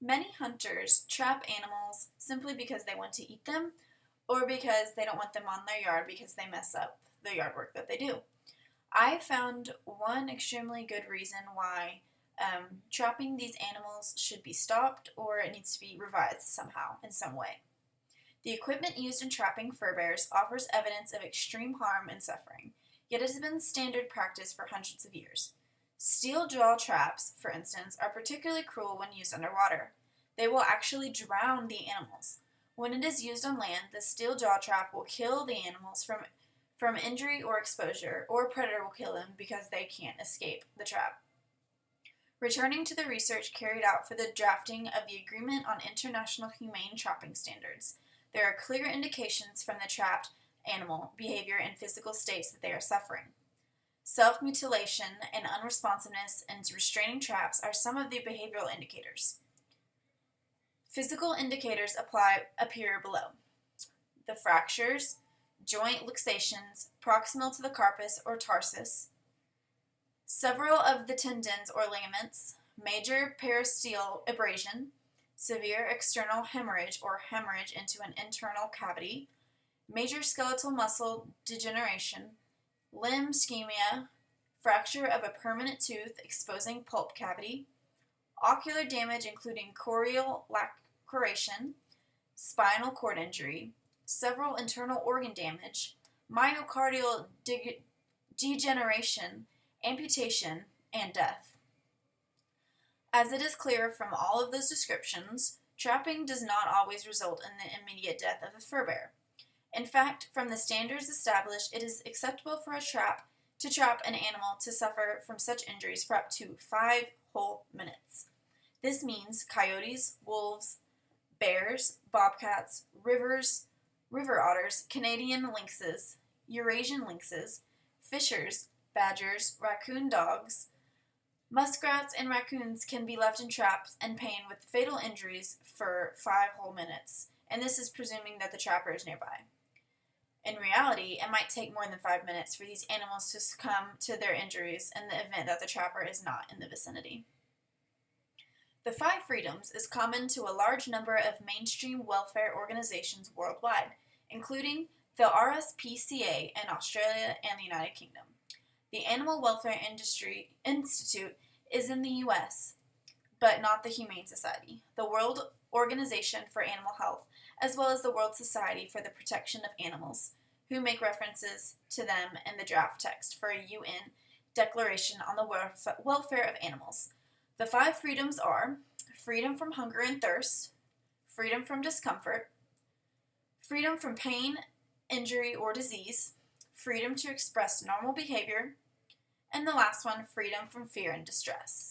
Many hunters trap animals simply because they want to eat them or because they don't want them on their yard because they mess up the yard work that they do. I found one extremely good reason why trapping these animals should be stopped or it needs to be revised somehow in some way. The equipment used in trapping fur bears offers evidence of extreme harm and suffering, yet it has been standard practice for hundreds of years. Steel jaw traps, for instance, are particularly cruel when used underwater. They will actually drown the animals. When it is used on land, the steel jaw trap will kill the animals from injury or exposure, or a predator will kill them because they can't escape the trap. Returning to the research carried out for the drafting of the Agreement on International Humane Trapping Standards, there are clear indications from the trapped animal behavior and physical states that they are suffering. Self-mutilation and unresponsiveness and restraining traps are some of the behavioral indicators. Physical indicators appear below. The fractures, joint luxations proximal to the carpus or tarsus, several of the tendons or ligaments, major periosteal abrasion, severe external hemorrhage or hemorrhage into an internal cavity, major skeletal muscle degeneration, limb ischemia, fracture of a permanent tooth exposing pulp cavity, ocular damage including corneal laceration, spinal cord injury, several internal organ damage, myocardial degeneration, amputation, and death. As it is clear from all of those descriptions, trapping does not always result in the immediate death of a fur bear. In fact, from the standards established, it is acceptable for to trap an animal to suffer from such injuries for up to 5 whole minutes. This means coyotes, wolves, bears, bobcats, river otters, Canadian lynxes, Eurasian lynxes, fishers, badgers, raccoon dogs, muskrats, and raccoons can be left in traps and pain with fatal injuries for 5 whole minutes, and this is presuming that the trapper is nearby. In reality, it might take more than 5 minutes for these animals to succumb to their injuries in the event that the trapper is not in the vicinity. The 5 freedoms is common to a large number of mainstream welfare organizations worldwide, including the RSPCA in Australia and the United Kingdom. The Animal Welfare Institute is in the U.S., but not the Humane Society, the World Organization for Animal Health, as well as the World Society for the Protection of Animals, who make references to them in the draft text for a UN Declaration on the Welfare of Animals. The 5 freedoms are freedom from hunger and thirst, freedom from discomfort, freedom from pain, injury, or disease, freedom to express normal behavior, and the last one, freedom from fear and distress.